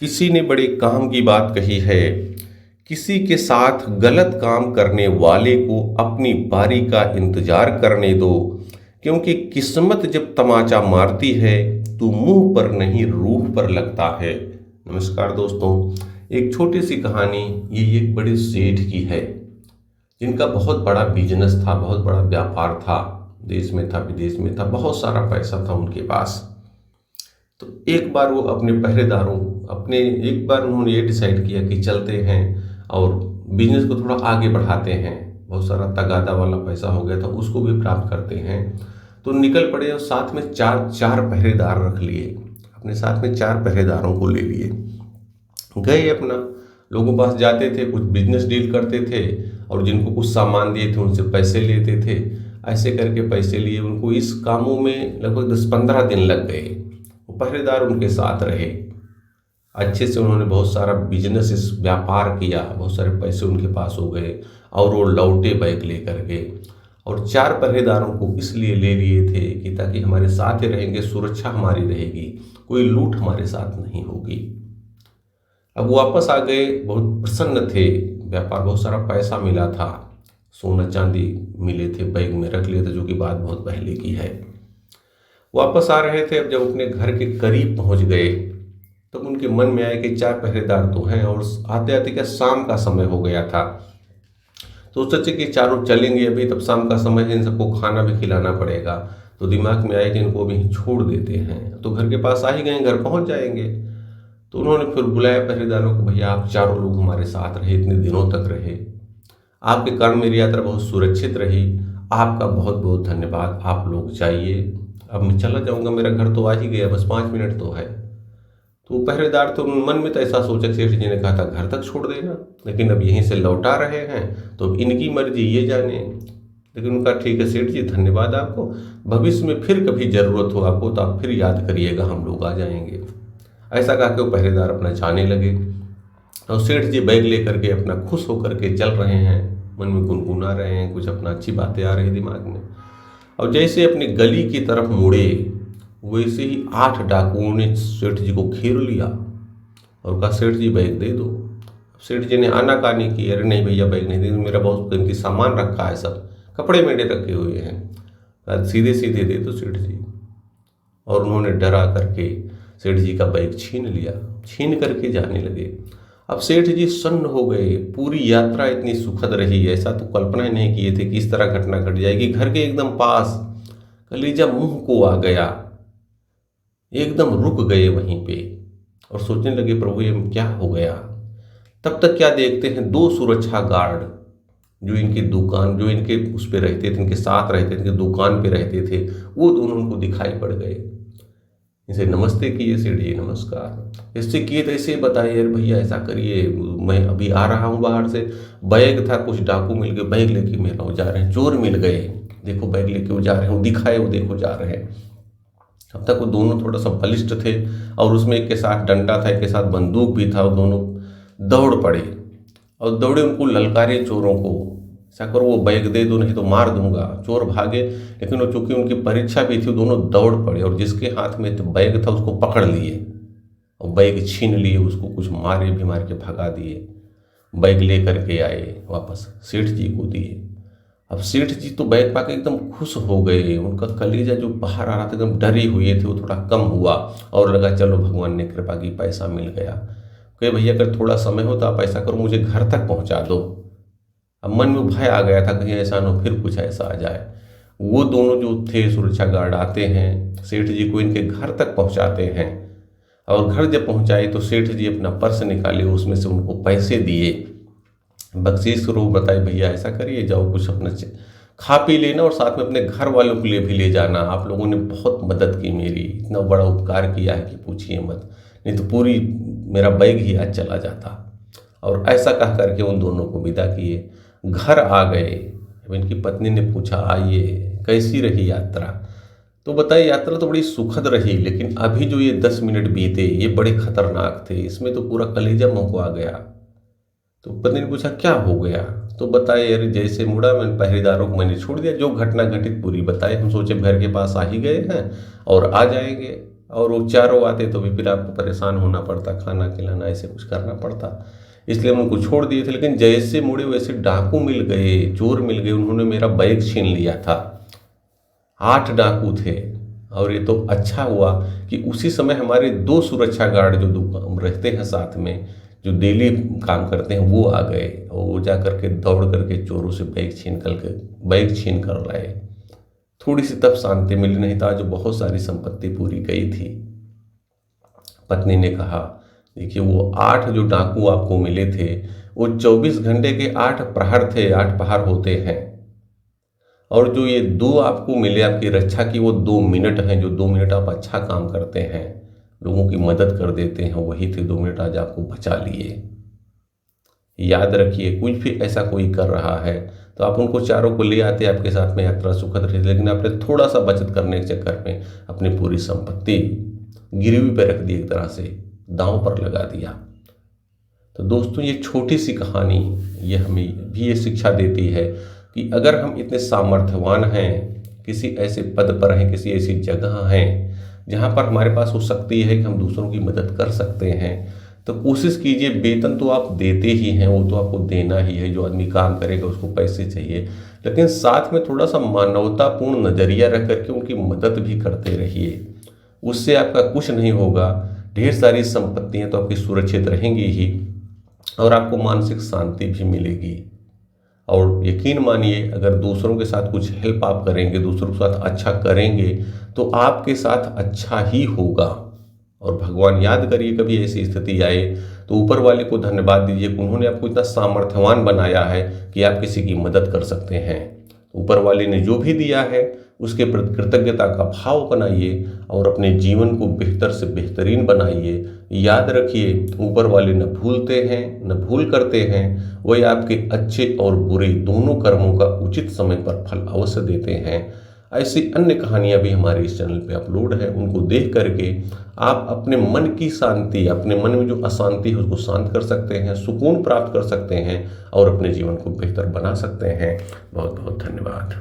किसी ने बड़े काम की बात कही है। किसी के साथ गलत काम करने वाले को अपनी बारी का इंतजार करने दो, क्योंकि किस्मत जब तमाचा मारती है तो मुंह पर नहीं रूह पर लगता है। नमस्कार दोस्तों, एक छोटी सी कहानी ये एक बड़े सेठ की है, जिनका बहुत बड़ा बिजनेस था, बहुत बड़ा व्यापार था। देश में था, विदेश में था, बहुत सारा पैसा था उनके पास। तो एक बार वो अपने पहरेदारों अपने एक बार उन्होंने ये डिसाइड किया कि चलते हैं और बिजनेस को थोड़ा आगे बढ़ाते हैं। बहुत सारा तगादा वाला पैसा हो गया था, उसको भी प्राप्त करते हैं। तो निकल पड़े और साथ में चार चार पहरेदार रख लिए। अपने साथ में चार पहरेदारों को ले लिए, गए अपना। लोगों के पास जाते थे, कुछ बिजनेस डील करते थे और जिनको कुछ सामान दिए थे उनसे पैसे लेते थे। ऐसे करके पैसे लिए, उनको इस कामों में लगभग 10-15 दिन लग गए। वो पहरेदार उनके साथ रहे, अच्छे से उन्होंने बहुत सारा बिजनेस इस व्यापार किया, बहुत सारे पैसे उनके पास हो गए और वो लौटे बैग लेकर के। और चार पहरेदारों को इसलिए ले लिए थे कि ताकि हमारे साथ ही रहेंगे, सुरक्षा हमारी रहेगी, कोई लूट हमारे साथ नहीं होगी। अब वो वापस आ गए, बहुत प्रसन्न थे। व्यापार, बहुत सारा पैसा मिला था, सोना चांदी मिले थे, बैग में रख लिए थे, जो कि बात बहुत पहले की है। वापस आ रहे थे, अब जब अपने घर के करीब पहुंच गए तब उनके मन में आया कि चार पहरेदार तो हैं और आते आते क्या शाम का समय हो गया था। तो सोचे कि चारों चलेंगे अभी, तब शाम का समय है, इन सबको खाना भी खिलाना पड़ेगा। तो दिमाग में आया कि इनको अभी छोड़ देते हैं, तो घर के पास आ ही गए, घर पहुंच जाएंगे। तो उन्होंने फिर बुलाया पहरेदारों को, भैया आप चारों लोग हमारे साथ रहे, इतने दिनों तक रहे, आपके कारण मेरी यात्रा बहुत सुरक्षित रही, आपका बहुत बहुत धन्यवाद, आप लोग जाइए, अब मैं चला जाऊंगा, मेरा घर तो आ ही गया, बस 5 मिनट तो है। तो पहरेदार तो मन में तो ऐसा सोचा, सेठ जी ने कहा था घर तक छोड़ देना, लेकिन अब यहीं से लौटा रहे हैं तो इनकी मर्जी, ये जाने। लेकिन उनका ठीक है सेठ जी, धन्यवाद आपको, भविष्य में फिर कभी ज़रूरत हो आपको तो आप फिर याद करिएगा, हम लोग आ जाएंगे। ऐसा कहा के वो पहरेदार अपना जाने लगे और सेठ जी बैग लेकर के अपना खुश होकर के चल रहे हैं, मन में गुनगुना रहे हैं, कुछ अपना अच्छी बातें आ रही दिमाग में। और जैसे अपनी गली की तरफ मुड़े, वैसे ही 8 डाकुओं ने सेठ जी को घेर लिया और कहा, सेठ जी बैग दे दो। सेठ जी ने आनाकानी की, अरे नहीं भैया बैग नहीं दे, मेरा बहुत कीमती सामान रखा है, सब कपड़े मेरे रखे हुए हैं, सीधे सीधे दे दो सेठ जी। और उन्होंने डरा करके सेठ जी का बैग छीन लिया, छीन करके जाने लगे। अब सेठ जी सन्न हो गए, पूरी यात्रा इतनी सुखद रही, ऐसा तो कल्पना ही नहीं किए थे कि इस तरह घटना घट जाएगी। घर के एकदम पास, कलीजा मुंह को आ गया, एकदम रुक गए वहीं पे और सोचने लगे, प्रभु ये क्या हो गया। तब तक क्या देखते हैं, 2 सुरक्षा गार्ड जो इनकी दुकान, जो इनके उस पे रहते थे, इनके साथ रहते थे, इनके दुकान पे रहते थे, वो दोनों उनको दिखाई पड़ गए। इसे नमस्ते किए, सेठ जी नमस्कार, इससे किए तो ऐसे बताइए, अरे भैया ऐसा करिए, मैं अभी आ रहा हूँ बाहर से, बैग था, कुछ डाकू मिल गए, बैग लेके मेरा जा रहे हैं, चोर मिल गए, देखो बैग लेके वो जा रहे हैं, वो दिखाए, वो देखो जा रहे हैं। अब तक वो दोनों थोड़ा सा बलिष्ठ थे और उसमें एक के साथ डंडा था, एक के साथ बंदूक भी था, वो दोनों दौड़ पड़े और दौड़े, उनको ललकारे चोरों को, ऐसा करो वो बैग दे दो नहीं तो मार दूंगा। चोर भागे, लेकिन वो चूंकि उनकी परीक्षा भी थी, दोनों दौड़ पड़े और जिसके हाथ में बैग था उसको पकड़ लिए और बैग छीन लिए, उसको कुछ मारे भी, मार के भगा दिए। बैग ले करके आए, वापस सेठ जी को दिए। अब सेठ जी तो बैग पाके एकदम खुश हो गए, उनका कलीजा जो बाहर आ रहा था, एकदम डरे हुए थे, वो थोड़ा कम हुआ और लगा चलो भगवान ने कृपा की, पैसा मिल गया। कहे भैया अगर थोड़ा समय हो तो आप ऐसा करो, मुझे घर तक पहुंचा दो। अब मन में भय आ गया था, कहीं ऐसा ना हो फिर कुछ ऐसा आ जाए। वो दोनों जो थे सुरक्षा गार्ड आते हैं, सेठ जी को इनके घर तक पहुंचाते हैं और घर जब पहुंचाए तो सेठ जी अपना पर्स निकाले, उसमें से उनको पैसे दिए, बख्शीश स्वरूप बताए, भैया ऐसा करिए, जाओ कुछ अपना खा पी लेना और साथ में अपने घर वालों के लिए भी ले जाना, आप लोगों ने बहुत मदद की मेरी, इतना बड़ा उपकार किया है कि पूछिए मत, नहीं तो पूरी मेरा बैग ही आज चला जाता। और ऐसा कह करके उन दोनों को विदा किए, घर आ गए। अब इनकी पत्नी ने पूछा, आइए कैसी रही यात्रा। तो बताइए, यात्रा तो बड़ी सुखद रही, लेकिन अभी जो ये 10 मिनट बीते ये बड़े खतरनाक थे, इसमें तो पूरा कलेजा मुंह को आ गया। तो पत्नी ने पूछा क्या हो गया। तो बताए, अरे जैसे मुड़ा, मैंने पहरेदारों को मैंने छोड़ दिया, जो घटना घटित पूरी बताए, हम सोचे घर के पास आ ही गए हैं और आ जाएंगे। और वो चारों आते तो भी फिर आपको परेशान होना पड़ता, खाना खिलाना ऐसे कुछ करना पड़ता। इसलिए हम उनको छोड़ दिए थे। लेकिन जैसे मुड़े वैसे डाकू मिल गए, चोर मिल गए, उन्होंने मेरा बैग छीन लिया था। 8 डाकू थे। और ये तो अच्छा हुआ कि उसी समय हमारे 2 सुरक्षा गार्ड जो रहते हैं साथ में, जो डेली काम करते हैं, वो आ गए और वो जा करके दौड़ करके चोरों से बैग छीन कर लाए। थोड़ी सी तब शांति मिली, नहीं था जो बहुत सारी संपत्ति पूरी गई थी। पत्नी ने कहा, देखिए वो 8 जो डाकू आपको मिले थे, वो 24 घंटे के 8 प्रहर थे, 8 पहर होते हैं। और जो ये 2 आपको मिले आपकी रक्षा की, वो 2 मिनट हैं। जो 2 मिनट आप अच्छा काम करते हैं, लोगों की मदद कर देते हैं, वही थे 2 मिनट आज आपको बचा लिए। याद रखिए, कुछ भी ऐसा कोई कर रहा है तो आप उनको चारों को ले आते, आपके साथ में यात्रा सुखद रही। लेकिन आपने थोड़ा सा बचत करने के चक्कर में अपनी पूरी संपत्ति गिरवी पे रख दी, एक तरह से दांव पर लगा दिया। तो दोस्तों, ये छोटी सी कहानी ये हमें भी ये शिक्षा देती है कि अगर हम इतने सामर्थ्यवान हैं, किसी ऐसे पद पर हैं, किसी ऐसी जगह हैं जहाँ पर हमारे पास हो सकती है कि हम दूसरों की मदद कर सकते हैं, तो कोशिश कीजिए। वेतन तो आप देते ही हैं, वो तो आपको देना ही है। जो आदमी काम करेगा उसको पैसे चाहिए, लेकिन साथ में थोड़ा सा मानवतापूर्ण नज़रिया रख करके उनकी मदद भी करते रहिए। उससे आपका कुछ नहीं होगा, ढेर सारी संपत्तियाँ तो आपकी सुरक्षित रहेंगी ही और आपको मानसिक शांति भी मिलेगी। और यकीन मानिए, अगर दूसरों के साथ कुछ हेल्प आप करेंगे, दूसरों के साथ अच्छा करेंगे, तो आपके साथ अच्छा ही होगा। और भगवान याद करिए, कभी ऐसी स्थिति आए तो ऊपर वाले को धन्यवाद दीजिए कि उन्होंने आपको इतना सामर्थ्यवान बनाया है कि आप किसी की मदद कर सकते हैं। ऊपर वाले ने जो भी दिया है उसके प्रति कृतज्ञता का भाव बनाइए और अपने जीवन को बेहतर से बेहतरीन बनाइए। याद रखिए, ऊपर वाले न भूलते हैं न भूल करते हैं। वही आपके अच्छे और बुरे दोनों कर्मों का उचित समय पर फल अवश्य देते हैं। ऐसी अन्य कहानियाँ भी हमारे इस चैनल पे अपलोड है, उनको देख करके आप अपने मन की शांति, अपने मन में जो अशांति है उसको शांत कर सकते हैं, सुकून प्राप्त कर सकते हैं और अपने जीवन को बेहतर बना सकते हैं। बहुत बहुत धन्यवाद।